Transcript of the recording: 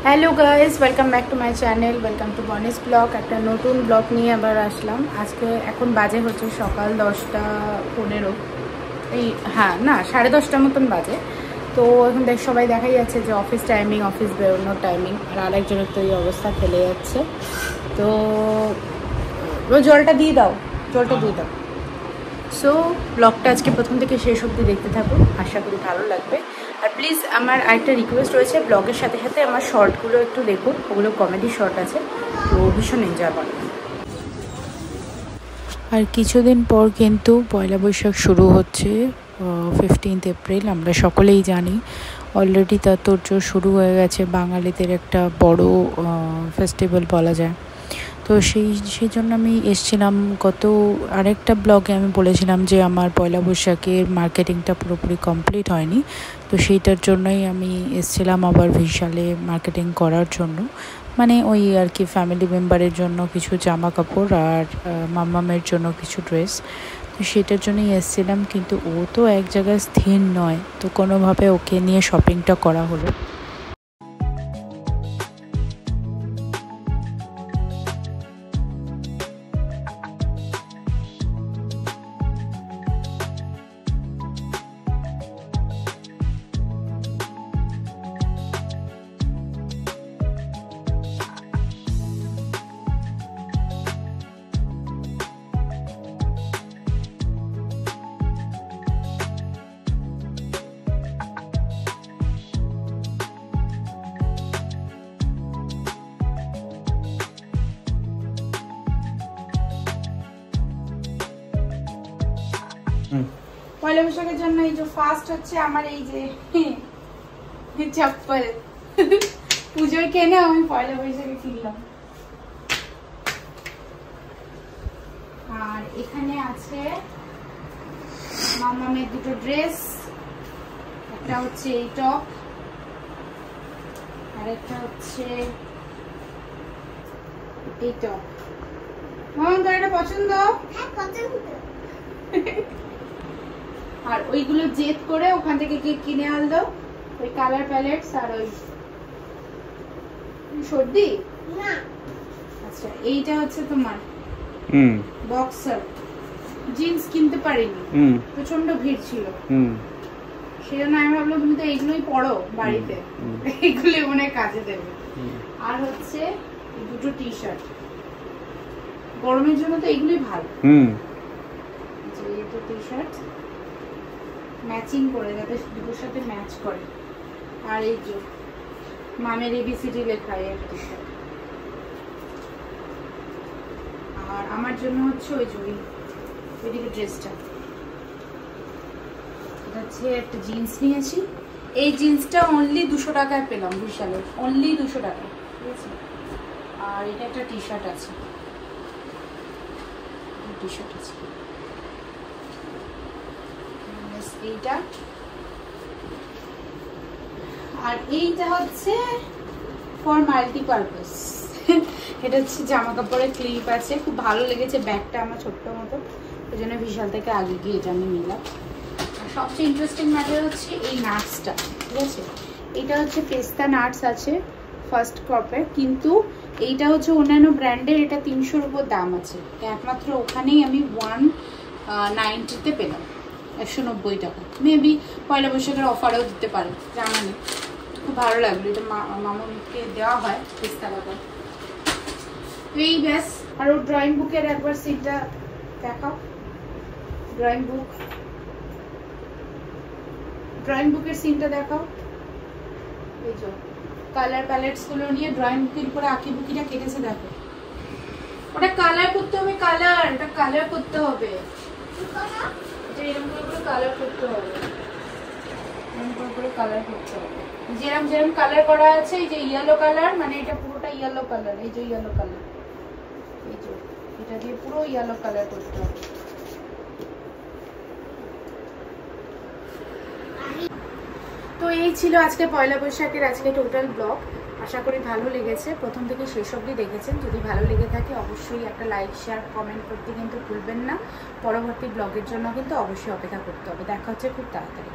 Hello guys, welcome back to my channel, welcome to बनिस blog. एक नतून blog नहीं आबार आसलाम। आज के एखन बाजे होच्छे सकाल 10टा 15 हाँ ना 10:30 मतन बाजे। तो এখন সবাই দেখাই যাচ্ছে যে অফিস টাইমিং, অফিস বেরোনোর টাইমিং, আর আরেকজনের তো এই অবস্থা খেলে যাচ্ছে। তো জলটা দিয়ে দাও, জলটা দিয়ে দাও। সো ব্লগটা আজকে প্রথম থেকে শেষ অবধি দেখতে থাকুন, আশা করি ভালো লাগবে। আর প্লিজ আমার আরেকটা রিকোয়েস্ট রয়েছে, ব্লগের সাথে সাথে আমার শর্টগুলো একটু দেখুন, ওগুলো কমেডি শর্ট আছে, তো ভীষণ এনজয় করবেন। আর কিছুদিন পর কিন্তু পয়লা বৈশাখ শুরু হচ্ছে, 15 এপ্রিল। আমরা সকলেই জানি অলরেডি তার তোড়জোড় শুরু হয়ে গেছে, বাঙালিদের একটা বড় ফেস্টিভ্যাল বলা যায়। তো সেই জন্য আমি এসেছিলাম। আরেকটা ব্লগে আমি বলেছিলাম যে আমার পয়লা বৈশাখের মার্কেটিংটা পুরোপুরি কমপ্লিট হয়নি, তো সেইটার জন্যই আমি এসেছিলাম আবার ভিশালে মার্কেটিং করার জন্য। মানে ওই আর কি ফ্যামিলি মেম্বারের জন্য কিছু জামা কাপড় আর মাম্মামের জন্য কিছু ড্রেস, তো সেটার জন্যই এসেছিলাম। কিন্তু ও তো এক জায়গায় স্থির নয়, তো কোনোভাবে ওকে নিয়ে শপিংটা করা হলো। পয়লা বৈশাখের জন্য এই যে ফার্স্ট হচ্ছে আমার এই যে চপ্পল, পুজোর কেনে আমি পয়লা বৈশাখে কিনলাম। আর এখানে আছে মামামের দুটো ড্রেস, একটা হচ্ছে এই টপ আর একটা হচ্ছে এই টপ। মামাম তোর এটা পছন্দ? হ্যাঁ পছন্দ। আর ওইগুলো জেদ করে ওখান থেকে কিনে আনলো, ওই কালার প্যালেটস আর ওই সর্দি না। আচ্ছা এইটা হচ্ছে তোমার বক্সার জিন্স, কিনতে পারিনি, প্রচন্ড ভিড় ছিল, সেই জন্য আমি ভাবলাম তুমি তো এইগুলোই পরো বাড়িতে, এইগুলো মনে কাজে দেবে। আর হচ্ছে দুটো টি শার্ট, গরমের জন্য তো এইগুলোই ভালো। এই দুটো টি শার্ট ম্যাচিং করে, যাতে দুটোর সাথে ম্যাচ করে। আর এই যে মামের এবিসিডি লেখা একটা টি শার্ট। আর আমার জন্য হচ্ছে ওই যে ওইদিকে ড্রেসটা, এটা হচ্ছে একটা জিন্স নিয়েছি। এই জিন্সটা অনলি 200 টাকায় পেলাম বিশালে, অনলি 200 টাকা, ঠিক আছে। আর এটা একটা টি শার্ট আছে, টি শার্ট আছে এইটা। আর এইটা হচ্ছে ফর মাল্টিপারপাস, এটা হচ্ছে জামা কাপড়ের ক্লিপ আছে, খুব ভালো লেগেছে। ব্যাগটা আমার ছোট্ট মতো, ওই জন্য বিশাল থেকে আগে গিয়ে এটা আমি নিলাম। আর সবচেয়ে ইন্টারেস্টিং ম্যাটার হচ্ছে এই নাটসটা, ঠিক আছে। এটা হচ্ছে পেস্তা নাটস আছে ফার্স্ট ক্রপে, কিন্তু এইটা হচ্ছে অন্যান্য ব্র্যান্ডের, এটা 300-র উপর দাম আছে, একমাত্র ওখানেই আমি 190-তে পেলাম, 190 টাকা। মেবি পয়লা বৈশাখের অফারেও দিতে পারে, জানা নেই। খুব ভালো লাগলো, এটা মামাকে দেওয়া হয় পেস্তা বাবা। এই ব্যাস। আর ওর ড্রয়িং বুকের একবার সিনটা দেখাও, ড্রয়িং বুকের সিনটা দেখাও। এই যে কালার প্যালেটস গুলো নিয়ে ড্রয়িং বুকের উপরে আঁকি বুকিটা কেটেছে, দেখো। ওটা কালার করতে হবে, এটা কালার করতে হবে, এরকম করে কালার করতে হবে, এরকম করে কালার করতে হবে। যেরকম কালার করা আছে, এই যে ইয়েলো কালার, মানে এটা পুরোটা ইয়েলো কালার, এই যে ইয়েলো কালার, এই যে এটা দিয়ে পুরো ইয়েলো কালার করতে হবে। তো এই ছিল আজকে পয়লা বৈশাখের আজকে টোটাল ব্লগ। আশা করি ভালো লেগেছে, প্রথম থেকে শেষ অবধি দেখেছেন। যদি ভালো লেগে থাকে অবশ্যই একটা লাইক, শেয়ার, কমেন্ট করতে কিন্তু ভুলবেন না। পরবর্তী ব্লগের জন্য কিন্তু অবশ্যই অপেক্ষা করতে হবে। দেখা হচ্ছে খুব তাড়াতাড়ি।